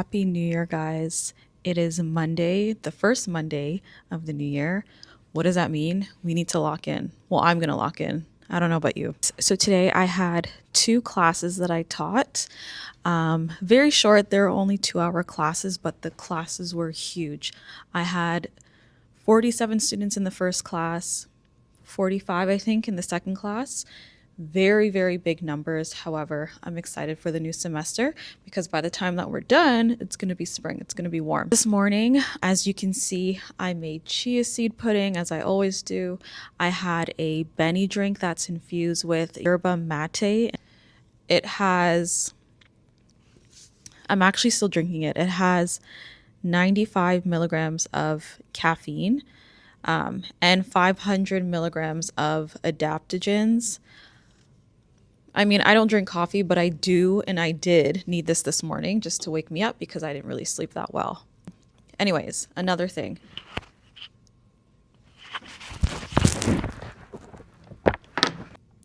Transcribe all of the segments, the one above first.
Happy New Year, guys. It is Monday, the first Monday of the new year. What does that mean? We need to lock in. Well, I'm going to lock in. I don't know about you. So today I had two classes that I taught. Very short, they're only 2-hour classes, but the classes were huge. I had 47 students in the first class, 45, I think, in the second class. Very, very big numbers. However, I'm excited for the new semester because by the time that we're done, it's going to be spring. It's going to be warm. This morning, as you can see, I made chia seed pudding as I always do. I had a Benny drink that's infused with yerba mate. It has, I'm actually still drinking it. It has 95 milligrams of caffeine and 500 milligrams of adaptogens. I mean, I don't drink coffee, but I do, and I did need this morning just to wake me up because I didn't really sleep that well. Anyways, another thing.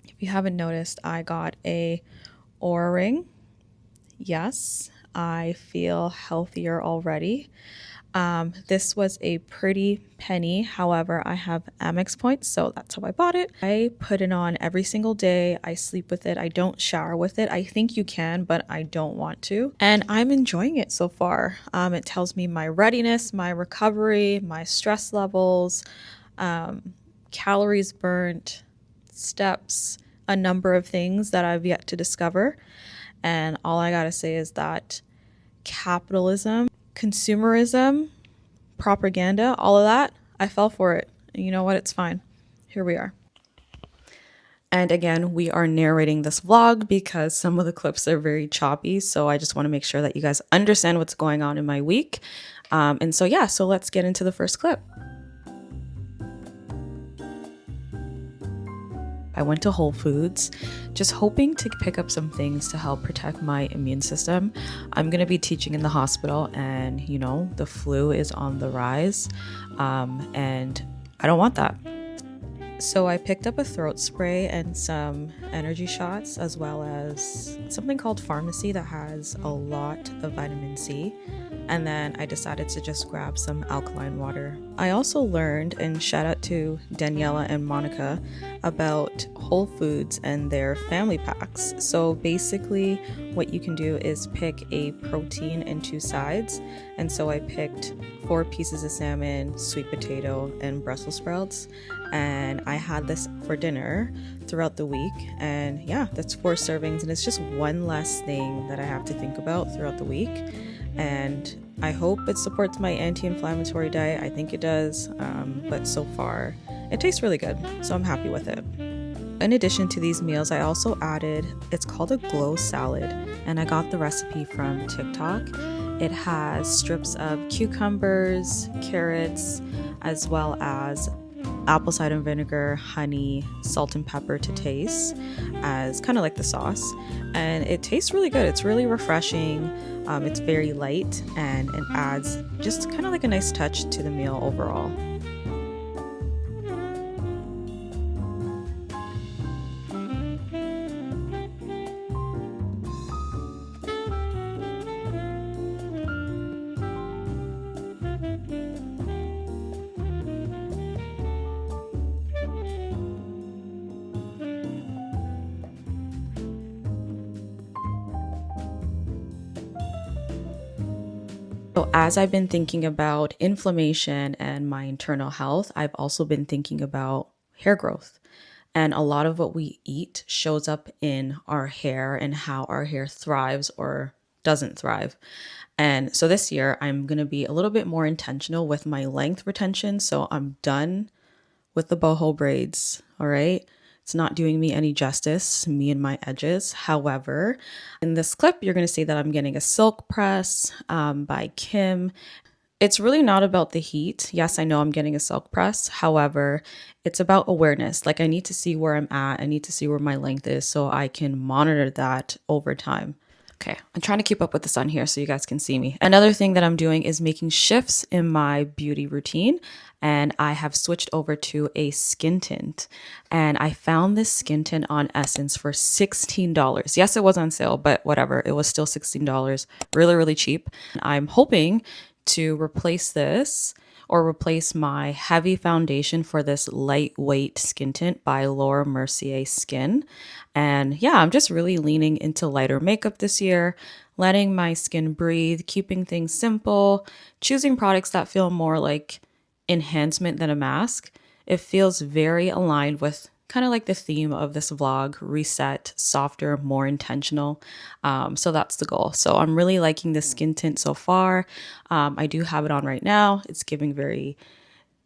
If you haven't noticed, I got a Oura Ring. Yes, I feel healthier already. This was a pretty penny. However, I have Amex points, so that's how I bought it. I put it on every single day. I sleep with it. I don't shower with it. I think you can, but I don't want to. And I'm enjoying it so far. It tells me my readiness, my recovery, my stress levels, calories burnt, steps, a number of things that I've yet to discover. And all I gotta say is that capitalism, consumerism, propaganda, all of that, I fell for it. And you know what? It's fine. Here we are. And again, we are narrating this vlog because some of the clips are very choppy. So I just want to make sure that you guys understand what's going on in my week. So let's get into the first clip. I went to Whole Foods just hoping to pick up some things to help protect my immune system. I'm going to be teaching in the hospital and, you know, the flu is on the rise and I don't want that. So I picked up a throat spray and some energy shots as well as something called Pharmacy that has a lot of vitamin C. And then I decided to just grab some alkaline water. I also learned, and shout out to Daniela and Monica, about Whole Foods and their family packs. So basically what you can do is pick a protein and 2 sides. And so I picked 4 pieces of salmon, sweet potato, and Brussels sprouts. And I had this for dinner throughout the week. And yeah, that's 4 servings. And it's just one less thing that I have to think about throughout the week. And I hope it supports my anti-inflammatory diet. I think it does, but so far it tastes really good, so I'm happy with it. In addition to these meals, I also added, it's called a glow salad, and I got the recipe from TikTok. It has strips of cucumbers, carrots, as well as apple cider vinegar, honey, salt and pepper to taste as kind of like the sauce, and it tastes really good. It's really refreshing. It's very light and it adds just kind of like a nice touch to the meal overall. So as I've been thinking about inflammation and my internal health, I've also been thinking about hair growth. And a lot of what we eat shows up in our hair and how our hair thrives or doesn't thrive. And so this year, I'm going to be a little bit more intentional with my length retention. So I'm done with the boho braids, all right? It's not doing me any justice, me and my edges. However, in this clip, you're going to see that I'm getting a silk press by Kim. It's really not about the heat. Yes, I know I'm getting a silk press. However, it's about awareness. Like I need to see where I'm at. I need to see where my length is so I can monitor that over time. Okay, I'm trying to keep up with the sun here so you guys can see me. Another thing that I'm doing is making shifts in my beauty routine, and I have switched over to a skin tint. And I found this skin tint on Essence for $16. Yes, it was on sale, but whatever. It was still $16. Really, really cheap. I'm hoping to replace this or replace my heavy foundation for this lightweight skin tint by Laura Mercier Skin. And yeah, I'm just really leaning into lighter makeup this year, letting my skin breathe, keeping things simple, choosing products that feel more like enhancement than a mask. It feels very aligned with kind of like the theme of this vlog: reset, softer, more intentional. So that's the goal. So I'm really liking the skin tint so far. I do have it on right now. It's giving very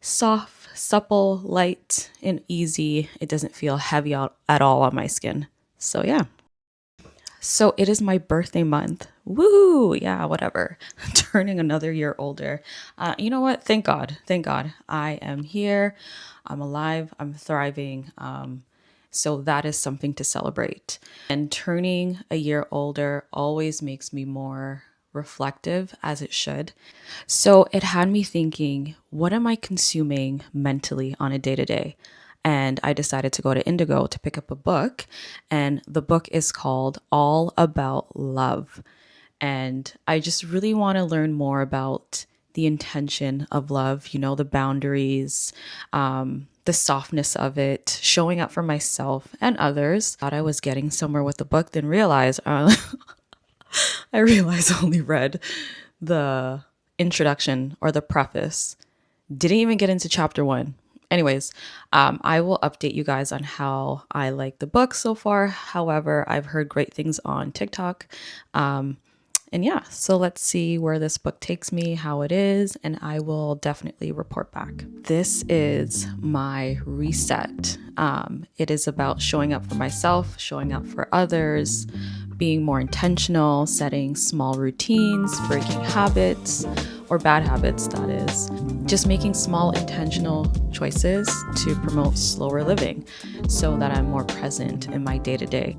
soft, supple, light, and easy. It doesn't feel heavy out at all on my skin. So yeah. So it is my birthday month. Woo! Yeah, whatever. Turning another year older. You know what? Thank God. Thank God. I am here. I'm alive. I'm thriving. So that is something to celebrate. And turning a year older always makes me more reflective, as it should. So it had me thinking, what am I consuming mentally on a day-to-day? And I decided to go to Indigo to pick up a book. And the book is called All About Love. And I just really want to learn more about the intention of love, you know, the boundaries, the softness of it, showing up for myself and others. Thought I was getting somewhere with the book, then realized I realized I only read the introduction or the preface. Didn't even get into chapter 1. Anyways, I will update you guys on how I like the book so far. However, I've heard great things on TikTok. And yeah, so let's see where this book takes me, how it is, and I will definitely report back. This is my reset. It is about showing up for myself, showing up for others, being more intentional, setting small routines, breaking habits, or bad habits, that is. Just making small intentional choices to promote slower living so that I'm more present in my day-to-day.